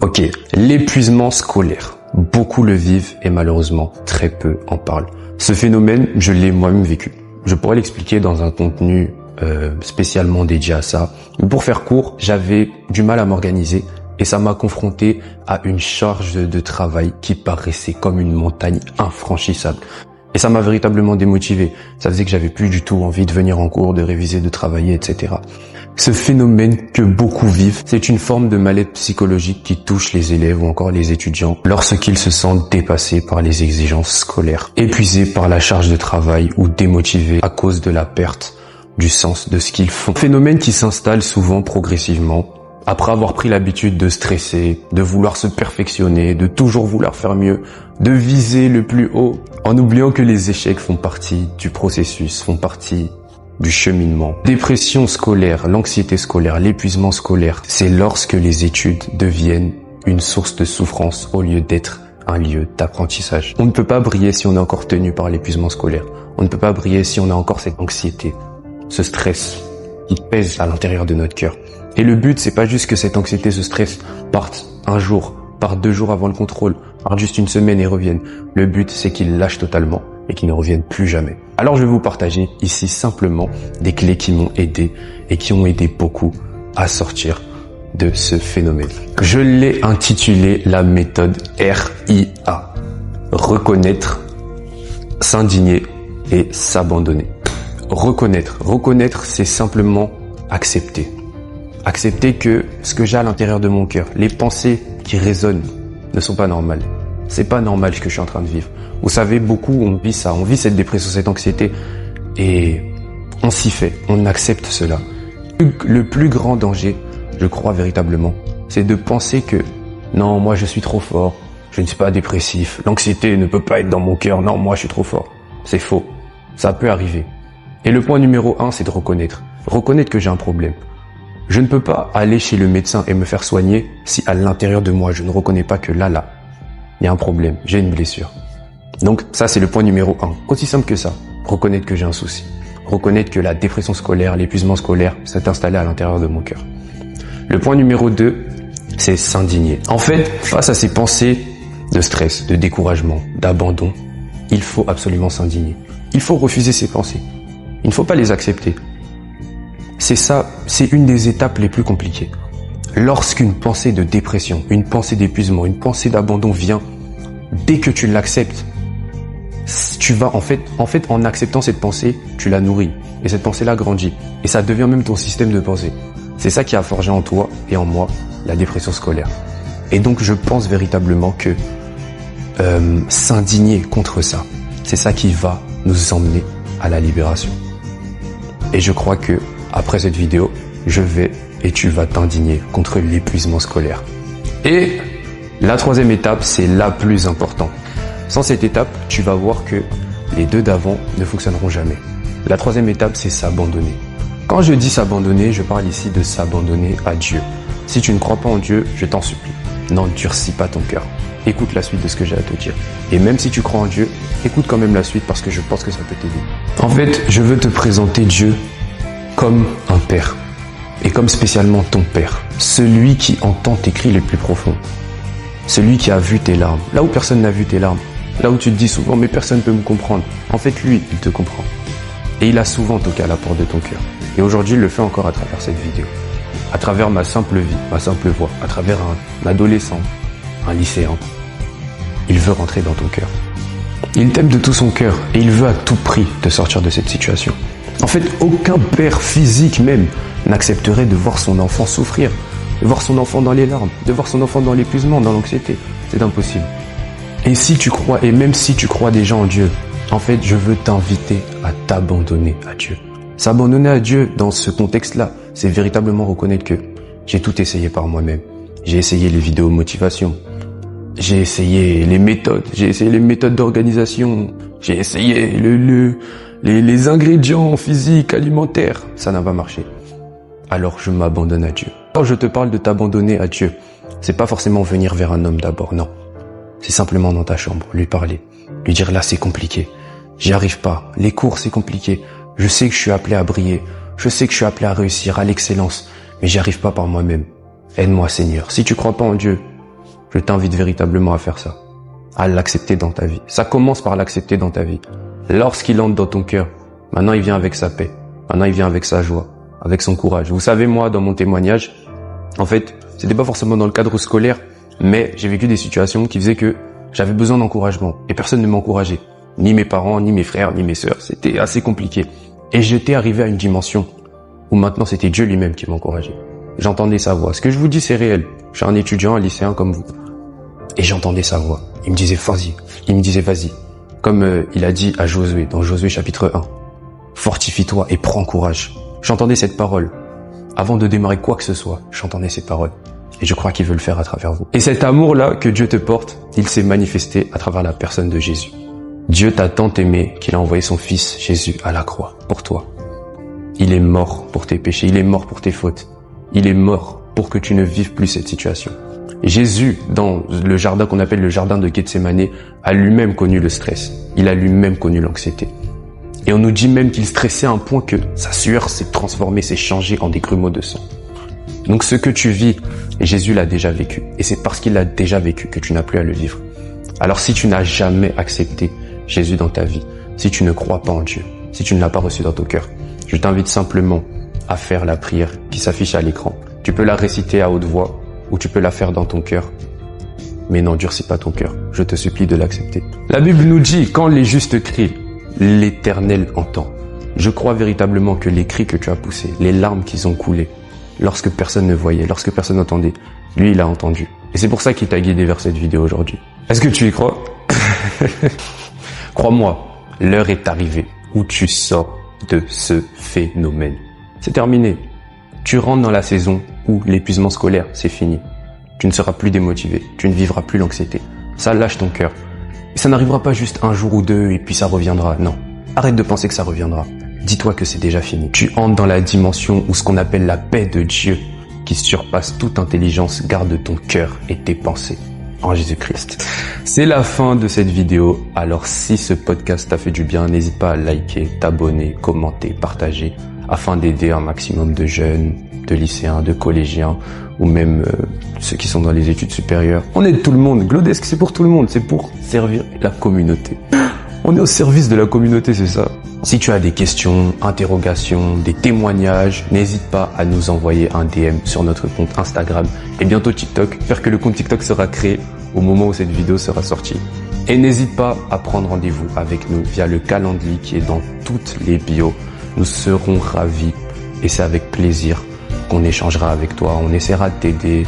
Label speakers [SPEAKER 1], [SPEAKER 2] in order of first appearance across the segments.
[SPEAKER 1] Ok, l'épuisement scolaire. Beaucoup le vivent et malheureusement, très peu en parlent. Ce phénomène, je l'ai moi-même vécu. Je pourrais l'expliquer dans un contenu spécialement dédié à ça. Mais pour faire court, j'avais du mal à m'organiser et ça m'a confronté à une charge de travail qui paraissait comme une montagne infranchissable. Et ça m'a véritablement démotivé. Ça faisait que j'avais plus du tout envie de venir en cours, de réviser, de travailler, etc. Ce phénomène que beaucoup vivent, c'est une forme de mal-être psychologique qui touche les élèves ou encore les étudiants lorsqu'ils se sentent dépassés par les exigences scolaires, épuisés par la charge de travail ou démotivés à cause de la perte du sens de ce qu'ils font. Un phénomène qui s'installe souvent progressivement après avoir pris l'habitude de stresser, de vouloir se perfectionner, de toujours vouloir faire mieux, de viser le plus haut, en oubliant que les échecs font partie du processus, font partie du cheminement. Dépression scolaire, l'anxiété scolaire, l'épuisement scolaire, c'est lorsque les études deviennent une source de souffrance au lieu d'être un lieu d'apprentissage. On ne peut pas briller si on est encore tenu par l'épuisement scolaire. On ne peut pas briller si on a encore cette anxiété, ce stress qui pèse à l'intérieur de notre cœur. Et le but, c'est pas juste que cette anxiété, ce stress parte un jour, parte 2 jours avant le contrôle, parte juste une semaine et revienne. Le but, c'est qu'il lâche totalement et qu'il ne revienne plus jamais. Alors je vais vous partager ici simplement des clés qui m'ont aidé et qui ont aidé beaucoup à sortir de ce phénomène. Je l'ai intitulé la méthode RIA. Reconnaître, s'indigner et s'abandonner. Reconnaître, c'est simplement accepter. Accepter que ce que j'ai à l'intérieur de mon cœur, les pensées qui résonnent ne sont pas normales. C'est pas normal ce que je suis en train de vivre. Vous savez, beaucoup, on vit ça, on vit cette dépression, cette anxiété et on s'y fait, on accepte cela. Le plus grand danger, je crois véritablement, c'est de penser que non, moi je suis trop fort, je ne suis pas dépressif, l'anxiété ne peut pas être dans mon cœur, non, moi je suis trop fort. C'est faux, ça peut arriver. Et le point numéro 1, c'est de reconnaître. Reconnaître que j'ai un problème. Je ne peux pas aller chez le médecin et me faire soigner si à l'intérieur de moi, je ne reconnais pas que là, il y a un problème, j'ai une blessure. Donc ça, c'est le point numéro 1. Aussi simple que ça. Reconnaître que j'ai un souci. Reconnaître que la dépression scolaire, l'épuisement scolaire s'est installé à l'intérieur de mon cœur. Le point numéro 2, c'est s'indigner. En fait, face à ces pensées de stress, de découragement, d'abandon, il faut absolument s'indigner. Il faut refuser ces pensées. Il ne faut pas les accepter. C'est ça, c'est une des étapes les plus compliquées. Lorsqu'une pensée de dépression, une pensée d'épuisement, une pensée d'abandon vient, dès que tu l'acceptes, tu vas en fait, en acceptant cette pensée, tu la nourris. Et cette pensée-là grandit. Et ça devient même ton système de pensée. C'est ça qui a forgé en toi et en moi la dépression scolaire. Et donc, je pense véritablement que s'indigner contre ça, c'est ça qui va nous emmener à la libération. Et je crois que après cette vidéo, je vais et tu vas t'indigner contre l'épuisement scolaire. Et la troisième étape, c'est la plus importante. Sans cette étape, tu vas voir que les deux d'avant ne fonctionneront jamais. La troisième étape, c'est s'abandonner. Quand je dis s'abandonner, je parle ici de s'abandonner à Dieu. Si tu ne crois pas en Dieu, je t'en supplie, n'endurcis pas ton cœur. Écoute la suite de ce que j'ai à te dire. Et même si tu crois en Dieu, écoute quand même la suite parce que je pense que ça peut t'aider. En fait, je veux te présenter Dieu comme un père. Et comme spécialement ton père. Celui qui entend tes cris les plus profonds. Celui qui a vu tes larmes. Là où personne n'a vu tes larmes. Là où tu te dis souvent, mais personne ne peut me comprendre. En fait, lui, il te comprend. Et il a souvent toqué à la porte de ton cœur. Et aujourd'hui, il le fait encore à travers cette vidéo. À travers ma simple vie, ma simple voix. À travers un adolescent, un lycéen. Il veut rentrer dans ton cœur. Il t'aime de tout son cœur. Et il veut à tout prix te sortir de cette situation. En fait, aucun père physique même n'accepterait de voir son enfant souffrir. De voir son enfant dans les larmes. De voir son enfant dans l'épuisement, dans l'anxiété. C'est impossible. Et si tu crois, et même si tu crois déjà en Dieu, en fait, je veux t'inviter à t'abandonner à Dieu. S'abandonner à Dieu dans ce contexte-là, c'est véritablement reconnaître que j'ai tout essayé par moi-même. J'ai essayé les vidéos motivation. J'ai essayé les méthodes d'organisation. J'ai essayé les ingrédients physiques, alimentaires. Ça n'a pas marché. Alors je m'abandonne à Dieu. Quand je te parle de t'abandonner à Dieu, c'est pas forcément venir vers un homme d'abord, non. C'est simplement dans ta chambre, lui parler. Lui dire là c'est compliqué. J'y arrive pas. Les cours c'est compliqué. Je sais que je suis appelé à briller. Je sais que je suis appelé à réussir, à l'excellence. Mais j'y arrive pas par moi-même. Aide-moi Seigneur. Si tu crois pas en Dieu, je t'invite véritablement à faire ça, à l'accepter dans ta vie. Ça commence par l'accepter dans ta vie. Lorsqu'il entre dans ton cœur, maintenant il vient avec sa paix, maintenant il vient avec sa joie, avec son courage. Vous savez, moi, dans mon témoignage, en fait, c'était pas forcément dans le cadre scolaire, mais j'ai vécu des situations qui faisaient que j'avais besoin d'encouragement et personne ne m'encourageait. Ni mes parents, ni mes frères, ni mes sœurs. C'était assez compliqué. Et j'étais arrivé à une dimension où maintenant c'était Dieu lui-même qui m'encourageait. J'entendais sa voix. Ce que je vous dis, c'est réel. Je suis un étudiant, un lycéen comme vous. Et j'entendais sa voix. Il me disait, vas-y. Il me disait, vas-y. Comme il a dit à Josué, dans Josué chapitre 1. Fortifie-toi et prends courage. J'entendais cette parole. Avant de démarrer quoi que ce soit, j'entendais ces paroles. Et je crois qu'il veut le faire à travers vous. Et cet amour-là que Dieu te porte, il s'est manifesté à travers la personne de Jésus. Dieu t'a tant aimé qu'il a envoyé son fils Jésus à la croix pour toi. Il est mort pour tes péchés, il est mort pour tes fautes. Il est mort pour que tu ne vives plus cette situation. Jésus, dans le jardin qu'on appelle le jardin de Gethsémane, a lui-même connu le stress. Il a lui-même connu l'anxiété. Et on nous dit même qu'il stressait à un point que sa sueur s'est transformée, s'est changée en des grumeaux de sang. Donc ce que tu vis, Jésus l'a déjà vécu. Et c'est parce qu'il l'a déjà vécu que tu n'as plus à le vivre. Alors si tu n'as jamais accepté Jésus dans ta vie, si tu ne crois pas en Dieu, si tu ne l'as pas reçu dans ton cœur, je t'invite simplement à faire la prière qui s'affiche à l'écran. Tu peux la réciter à haute voix ou tu peux la faire dans ton cœur. Mais n'endurcis pas ton cœur. Je te supplie de l'accepter. La Bible nous dit, quand les justes crient, l'Éternel entend. Je crois véritablement que les cris que tu as poussés, les larmes qu'ils ont coulé, lorsque personne ne voyait, lorsque personne n'entendait, lui, il a entendu. Et c'est pour ça qu'il t'a guidé vers cette vidéo aujourd'hui. Est-ce que tu y crois? Crois-moi, l'heure est arrivée où tu sors de ce phénomène. C'est terminé. Tu rentres dans la saison où l'épuisement scolaire, c'est fini. Tu ne seras plus démotivé. Tu ne vivras plus l'anxiété. Ça lâche ton cœur. Et ça n'arrivera pas juste un jour ou deux et puis ça reviendra. Non. Arrête de penser que ça reviendra. Dis-toi que c'est déjà fini. Tu entres dans la dimension où ce qu'on appelle la paix de Dieu, qui surpasse toute intelligence, garde ton cœur et tes pensées en Jésus-Christ. C'est la fin de cette vidéo. Alors si ce podcast t'a fait du bien, n'hésite pas à liker, t'abonner, commenter, partager, afin d'aider un maximum de jeunes, de lycéens, de collégiens, ou même ceux qui sont dans les études supérieures. On aide tout le monde. Glowdesk, c'est pour tout le monde. C'est pour servir la communauté. On est au service de la communauté, c'est ça. Si tu as des questions, interrogations, des témoignages, n'hésite pas à nous envoyer un DM sur notre compte Instagram et bientôt TikTok. J'espère que le compte TikTok sera créé au moment où cette vidéo sera sortie. Et n'hésite pas à prendre rendez-vous avec nous via le calendrier qui est dans toutes les bios. Nous serons ravis et c'est avec plaisir qu'on échangera avec toi. On essaiera de t'aider.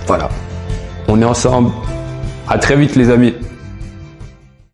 [SPEAKER 1] Voilà. On est ensemble. À très vite les amis.